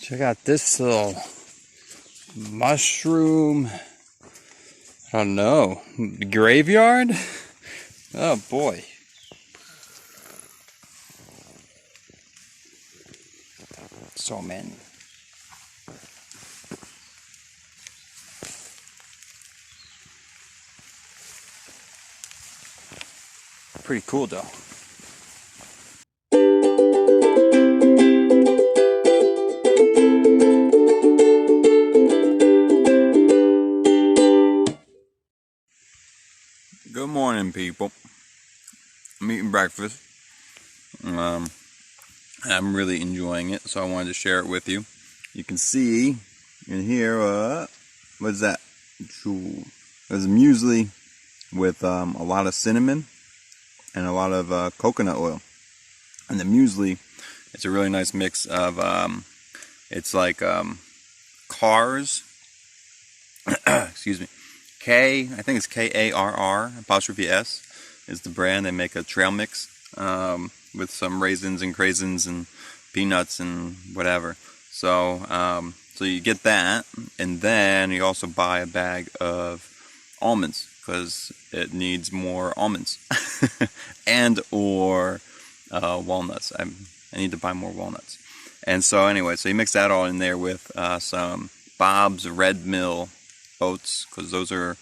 Check out this little mushroom, I don't know, graveyard? Oh boy. So many. Pretty cool though. Good morning, people. I'm eating breakfast. I'm really enjoying it, so I wanted to share it with you. You can see in here, what is that? There's a muesli with a lot of cinnamon and a lot of coconut oil. And the muesli, it's a really nice mix of, it's like Cars, excuse me, I think it's Karr''S is the brand. They make a trail mix with some raisins and craisins and peanuts and whatever. So so you get that, and then you also buy a bag of almonds because it needs more almonds and or walnuts. I need to buy more walnuts. And so anyway, so you mix that all in there with some Bob's Red Mill oats, because those are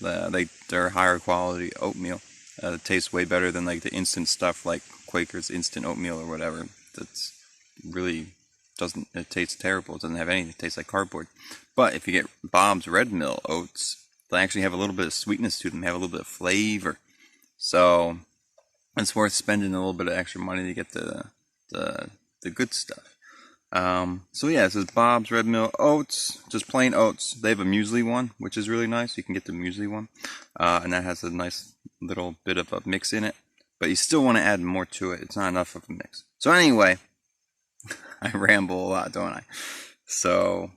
they're higher quality oatmeal. It tastes way better than like the instant stuff like Quaker's instant oatmeal or whatever. That's really doesn't, it tastes terrible. It doesn't have anything. It tastes like cardboard. But if you get Bob's Red Mill oats, they actually have a little bit of sweetness to them. They have a little bit of flavor. So it's worth spending a little bit of extra money to get the good stuff. So yeah, this is Bob's Red Mill oats, just plain oats. They have a muesli one, which is really nice. You can get the muesli one, and that has a nice little bit of a mix in it. But you still want to add more to it. It's not enough of a mix. So anyway, I ramble a lot, don't I? So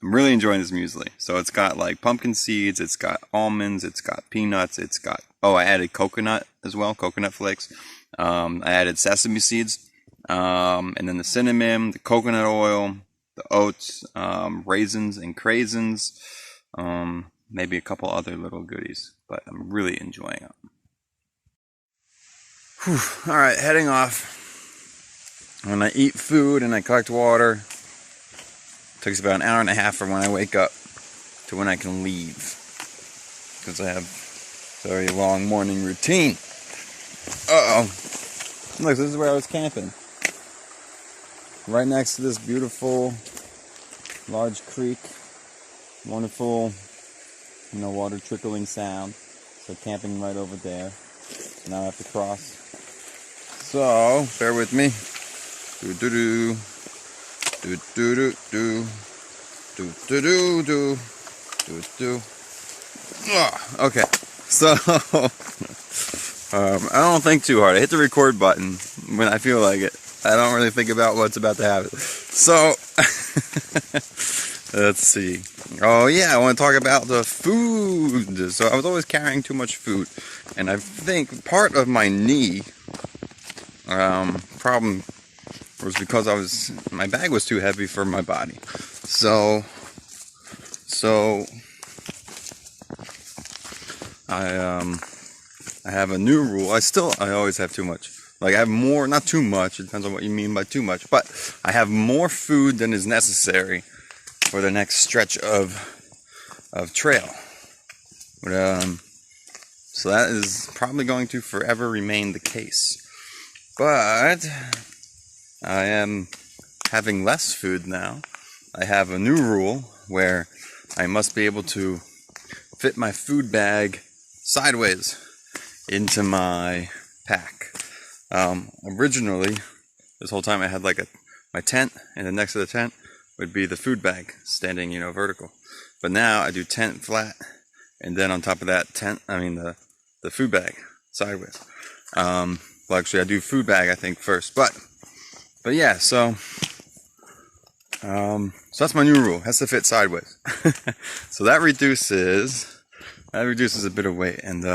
I'm really enjoying this muesli. So it's got like pumpkin seeds, it's got almonds, it's got peanuts, it's got, oh, I added coconut as well, coconut flakes. I added sesame seeds. And then the cinnamon, the coconut oil, the oats, raisins and craisins, maybe a couple other little goodies, but I'm really enjoying it. Whew. All right, heading off. When I eat food and I collect water, it takes about an hour and a half from when I wake up to when I can leave, because I have a very long morning routine. Uh-oh. Look, this is where I was camping. Right next to this beautiful large creek. Wonderful, water trickling sound. So camping right over there. Now I have to cross. So, bear with me. Do-do-do. Do-do-do-do. Do-do-do-do. Do-do. Okay. So, I don't think too hard. I hit the record button when I feel like it. I don't really think about what's about to happen. So, let's see. Oh yeah, I want to talk about the food. So I was always carrying too much food. And I think part of my knee problem was because my bag was too heavy for my body. So I have a new rule. I always have too much. Like I have more, not too much, it depends on what you mean by too much, but I have more food than is necessary for the next stretch of trail. But, so that is probably going to forever remain the case. But I am having less food now. I have a new rule where I must be able to fit my food bag sideways into my pack. Originally, this whole time I had like my tent, and then next to the tent would be the food bag standing, vertical. But now I do tent flat, and then on top of that the food bag sideways. Well, actually I do food bag I think first, but yeah, so that's my new rule. It has to fit sideways. So that reduces a bit of weight, and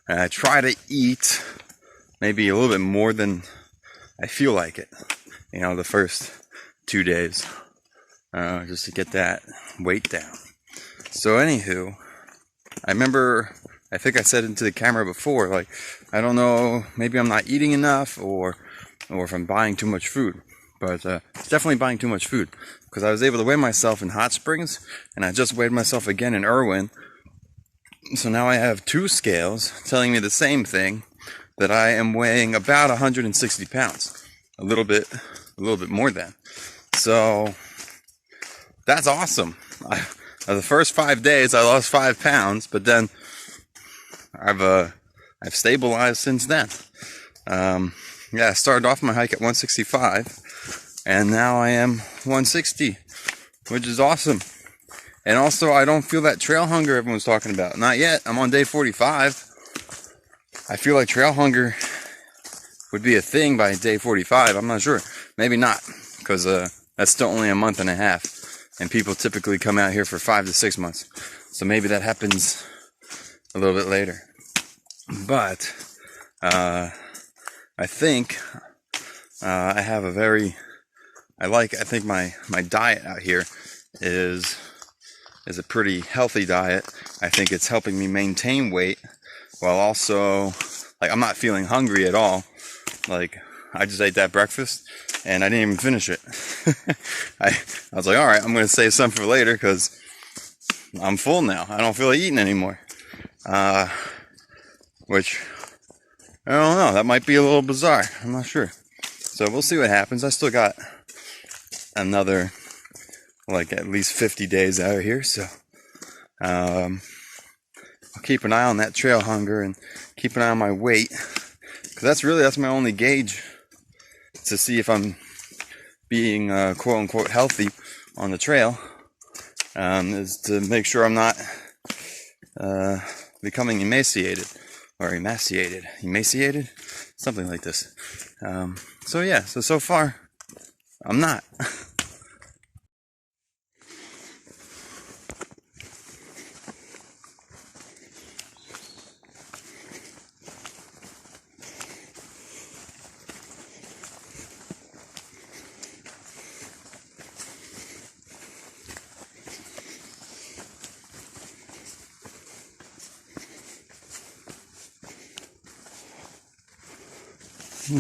I try to eat maybe a little bit more than I feel like it, the first 2 days. just to get that weight down. So anywho, I think I said into the camera before, like, I don't know, maybe I'm not eating enough or if I'm buying too much food. But it's definitely buying too much food, because I was able to weigh myself in Hot Springs, and I just weighed myself again in Irwin. So now I have two scales telling me the same thing, that I am weighing about 160 pounds. A little bit more than. So that's awesome. The first 5 days I lost 5 pounds, but then I've stabilized since then. I started off my hike at 165, and now I am 160, which is awesome. And also, I don't feel that trail hunger everyone's talking about. Not yet. I'm on day 45. I feel like trail hunger would be a thing by day 45. I'm not sure. Maybe not, because that's still only a month and a half, and people typically come out here for 5 to 6 months. So maybe that happens a little bit later. But I think I have a very, I think my diet out here is a pretty healthy diet. I think it's helping me maintain weight while also, like, I'm not feeling hungry at all. Like, I just ate that breakfast and I didn't even finish it. I was like, all right, I'm going to save some for later because I'm full now. I don't feel like eating anymore. Which, I don't know, that might be a little bizarre. I'm not sure. So we'll see what happens. I still got another, like, at least 50 days out of here. So I'll keep an eye on that trail hunger and keep an eye on my weight. Because that's my only gauge to see if I'm being quote unquote healthy on the trail. Is to make sure I'm not becoming emaciated. Something like this. So far, I'm not.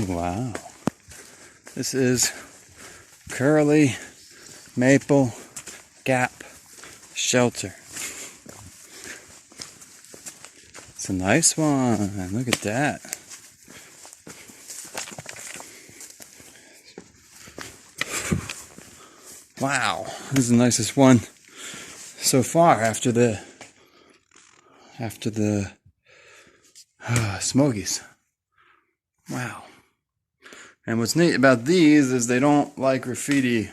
Wow. This is Curly Maple Gap Shelter. It's a nice one. Look at that. Wow. This is the nicest one so far after the Smokies. Wow. And what's neat about these is they don't like graffiti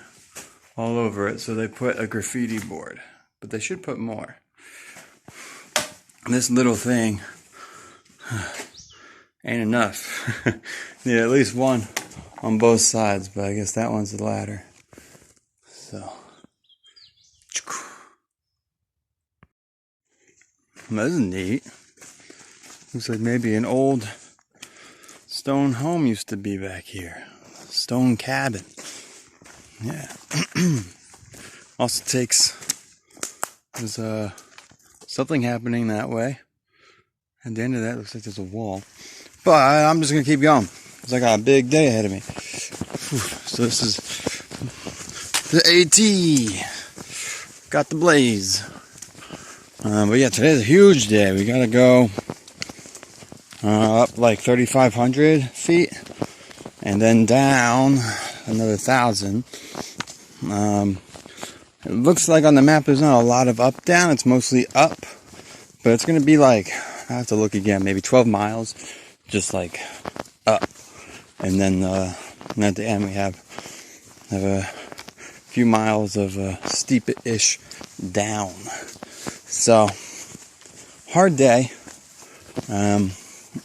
all over it, so they put a graffiti board. But they should put more. This little thing ain't enough. Need at least one on both sides, but I guess that one's the ladder. So. Well, this is neat. Looks like maybe an old stone home used to be back here. Stone cabin. Yeah. Also there's something happening that way. At the end of that, looks like there's a wall. But I'm just going to keep going, because I got a big day ahead of me. So this is the AT. Got the blaze. But yeah, today's a huge day. We got to go up like 3,500 feet and then down another 1,000. It looks like on the map there's not a lot of up down. It's mostly up, but it's going to be like, I have to look again, maybe 12 miles just like up, and then at the end we have a few miles of steep-ish down. So hard day.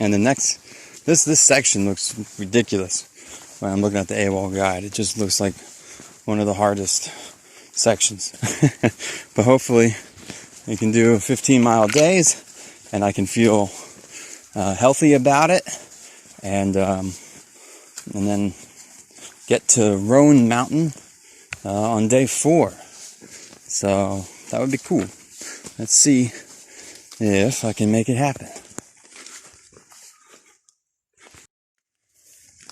And the next, this section looks ridiculous when I'm looking at the AWOL guide. It just looks like one of the hardest sections. But hopefully we can do 15-mile days and I can feel healthy about it, and then get to Roan Mountain on day 4. So that would be cool. Let's see if I can make it happen.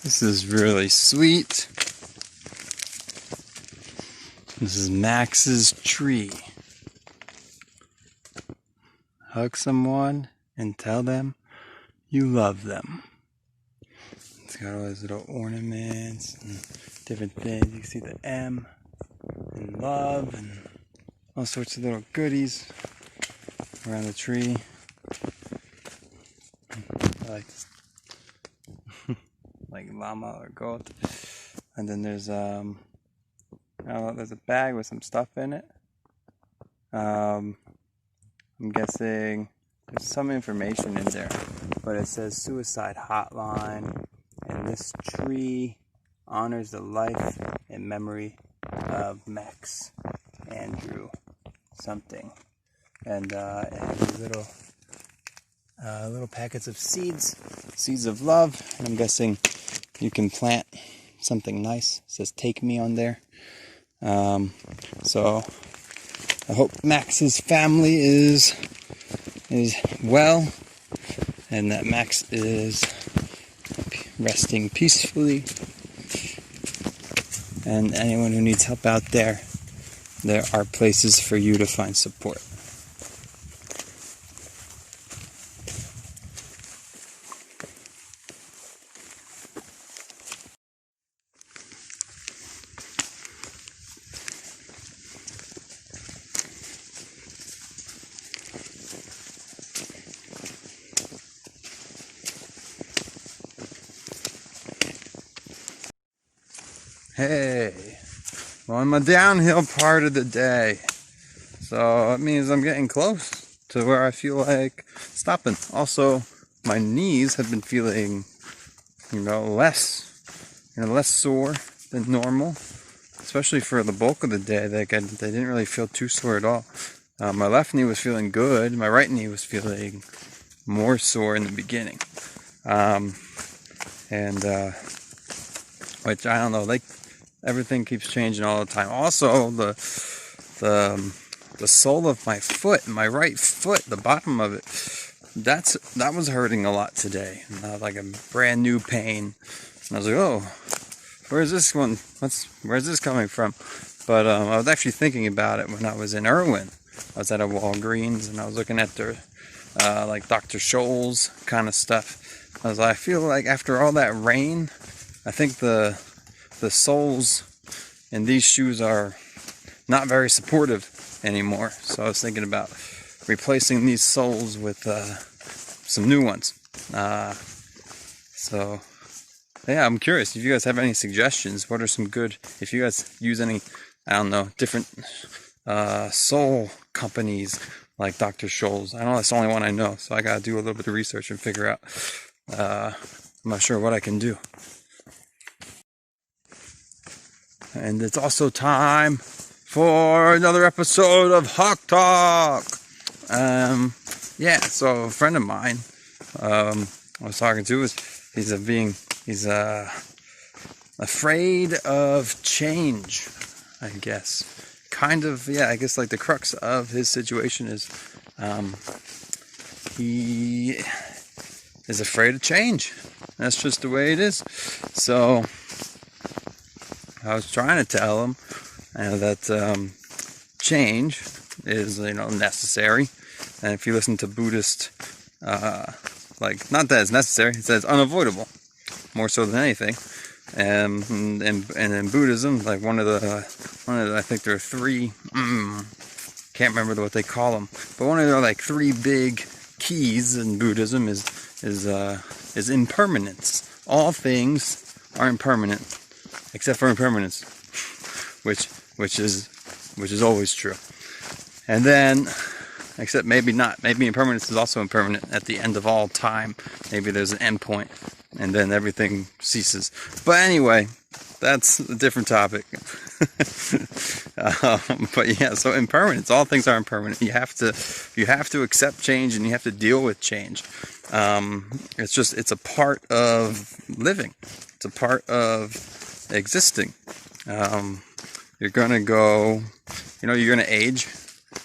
This is really sweet. This is Max's tree. Hug someone and tell them you love them. It's got all these little ornaments and different things. You can see the M and love and all sorts of little goodies around the tree. I like llama or goat. And then there's I don't know, there's a bag with some stuff in it. I'm guessing there's some information in there, but it says suicide hotline, and this tree honors the life and memory of Max Andrew something, and little packets of seeds of love, and I'm guessing you can plant something nice. It says "Take Me" on there. So I hope Max's family is well, and that Max is resting peacefully. And anyone who needs help out there are places for you to find support. Hey, well, I'm on my downhill part of the day, so it means I'm getting close to where I feel like stopping. Also, my knees have been feeling, less sore than normal, especially for the bulk of the day. They didn't really feel too sore at all. My left knee was feeling good. My right knee was feeling more sore in the beginning, which I don't know, everything keeps changing all the time. Also, the sole of my foot, my right foot, the bottom of it, that was hurting a lot today. Like a brand new pain. And I was like, oh, where's this one? Where's this coming from? But I was actually thinking about it when I was in Irwin. I was at a Walgreens and I was looking at their like Dr. Scholl's kind of stuff. I feel like after all that rain, I think the soles in these shoes are not very supportive anymore. So I was thinking about replacing these soles with some new ones. So yeah, I'm curious if you guys have any suggestions. What are some good, if you guys use any, I don't know, different sole companies like Dr. Scholl's. I know that's the only one I know, so I gotta do a little bit of research and figure out. I'm not sure what I can do. And it's also time for another episode of Hawk Talk. Yeah, so a friend of mine I was talking to he's afraid of change, I guess. Kind of, yeah, I guess like the crux of his situation is he is afraid of change. That's just the way it is. So I was trying to tell him that change is, necessary. And if you listen to Buddhist, not that it's necessary, it says unavoidable, more so than anything. And in Buddhism, like one of the I think there are three, can't remember what they call them, but one of the three big keys in Buddhism is impermanence. All things are impermanent, except for impermanence, which is always true. And then, except maybe not. Maybe impermanence is also impermanent at the end of all time. Maybe there's an end point, and then everything ceases. But anyway, that's a different topic. But yeah, so impermanence. All things are impermanent. You have to accept change, and you have to deal with change. It's a part of living. It's a part of existing. You're gonna go you know, you're going to age.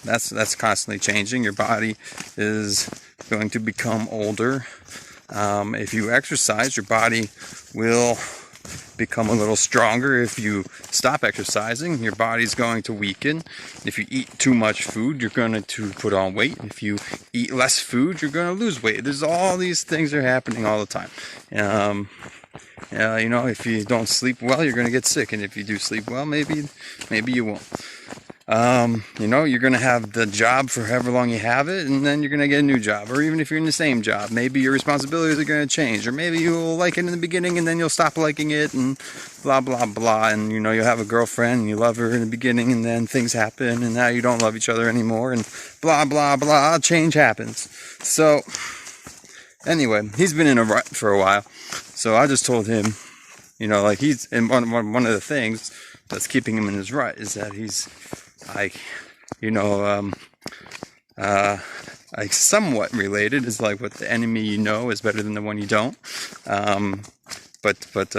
That's constantly changing. Your body is going to become older. If you exercise, your body will become a little stronger. If you stop exercising, your body's going to weaken. If you eat too much food, you're going to put on weight. If you eat less food, you're going to lose weight. There's all these things are happening all the time. You know, if you don't sleep well, you're going to get sick. And if you do sleep well, maybe you won't. You know, you're going to have the job for however long you have it, and then you're going to get a new job. Or even if you're in the same job, maybe your responsibilities are going to change. Or maybe you'll like it in the beginning and then you'll stop liking it and blah, blah, blah. And, you know, you'll have a girlfriend and you love her in the beginning and then things happen and now you don't love each other anymore and blah, blah, blah. Change happens. So, anyway, he's been in a rut for a while. So I just told him, you know, like he's, and one of the things that's keeping him in his rut is that he's, like, you know, like somewhat related is like what the enemy you know is better than the one you don't. But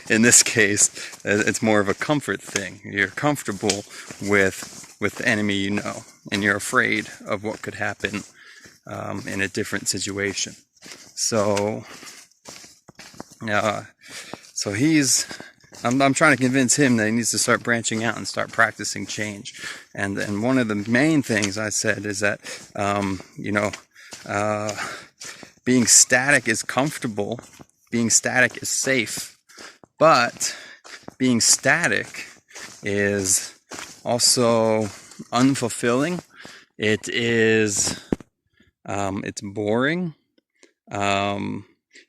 in this case, it's more of a comfort thing. You're comfortable with the enemy you know, and you're afraid of what could happen in a different situation. So, so he's. I'm trying to convince him that he needs to start branching out and start practicing change. And one of the main things I said is that, you know, being static is comfortable, being static is safe, but being static is also unfulfilling. It is, it's boring.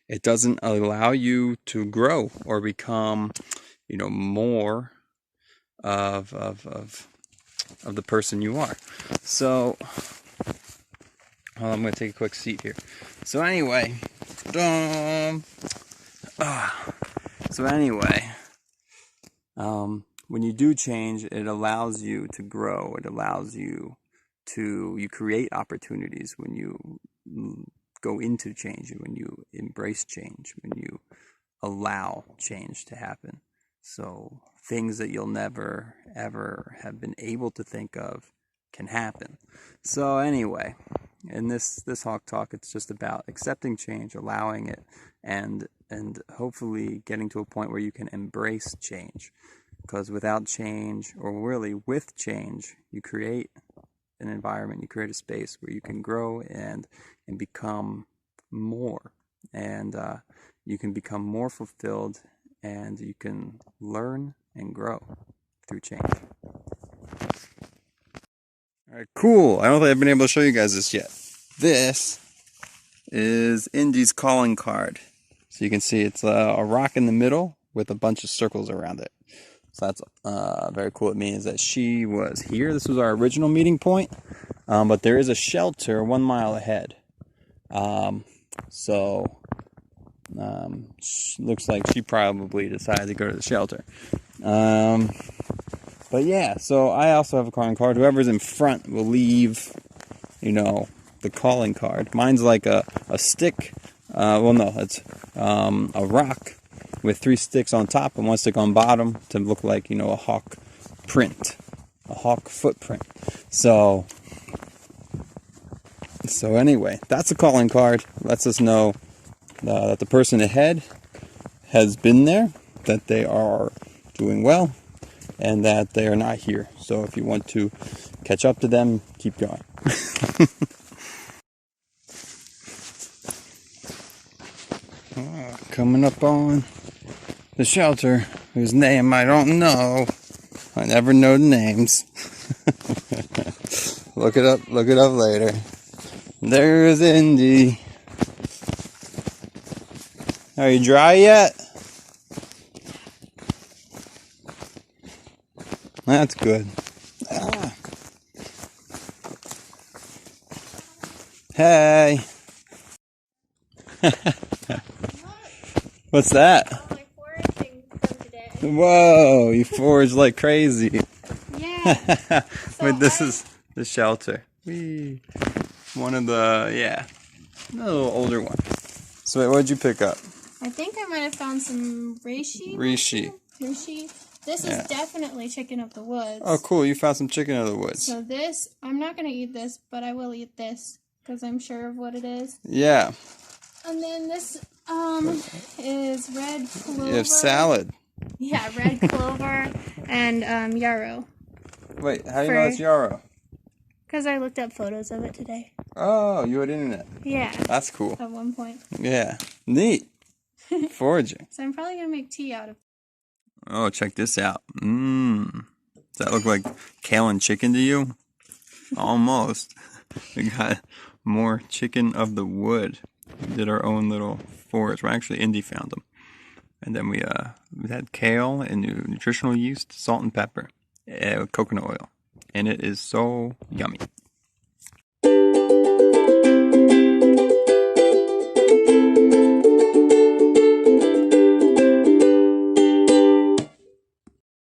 It doesn't allow you to grow or become, you know, more of the person you are. So, I'm going to take a quick seat here. So anyway, when you do change, it allows you to grow. It allows you you create opportunities when you go into change, when you embrace change, when you allow change to happen. So things that you'll never ever have been able to think of can happen. So anyway, in this Hawk Talk, it's just about accepting change, allowing it, and hopefully getting to a point where you can embrace change. Because without change, or really with change, you create an environment, you create a space where you can grow and become more, and you can become more fulfilled, and you can learn and grow through change. Alright, cool. I don't think I've been able to show you guys this yet. This is Indy's calling card. So you can see it's a rock in the middle with a bunch of circles around it. So that's very cool. It means that she was here. This was our original meeting point, but there is a shelter 1 mile ahead. Looks like she probably decided to go to the shelter. But yeah, so I also have a calling card. Whoever's in front will leave, you know, the calling card. Mine's like a stick. Well, no, it's a rock with 3 sticks on top and 1 stick on bottom to look like, you know, a hawk print, a hawk footprint. So anyway, that's a calling card. Lets us know that the person ahead has been there, that they are doing well, and that they are not here. So if you want to catch up to them, keep going. Coming up on the shelter, whose name I don't know. I never know the names. Look it up later. There's Indy. Are you dry yet? That's good. Ah. Hey. What's that? Oh, my foraging from today. Whoa, you forage like crazy. Yeah. Wait, this is the shelter. Whee. One of the, yeah, a little older one. So wait, what did you pick up? I think I might have found some reishi. Reishi. Reishi. This is definitely chicken of the woods. Oh, cool. You found some chicken of the woods. So this, I'm not going to eat this, but I will eat this because I'm sure of what it is. Yeah. And then this is red clover. You have salad. Yeah, red clover and yarrow. Wait, how do you know it's yarrow? Because I looked up photos of it today. Oh, you had internet. Yeah. That's cool. At one point. Yeah. Neat. Foraging. So I'm probably going to make tea out of it. Oh, check this out. Mmm. Does that look like kale and chicken to you? Almost. We got more chicken of the wood. We did our own little forest. Well, actually, Indy found them. And then we had kale and nutritional yeast, salt and pepper, with coconut oil. And it is so yummy.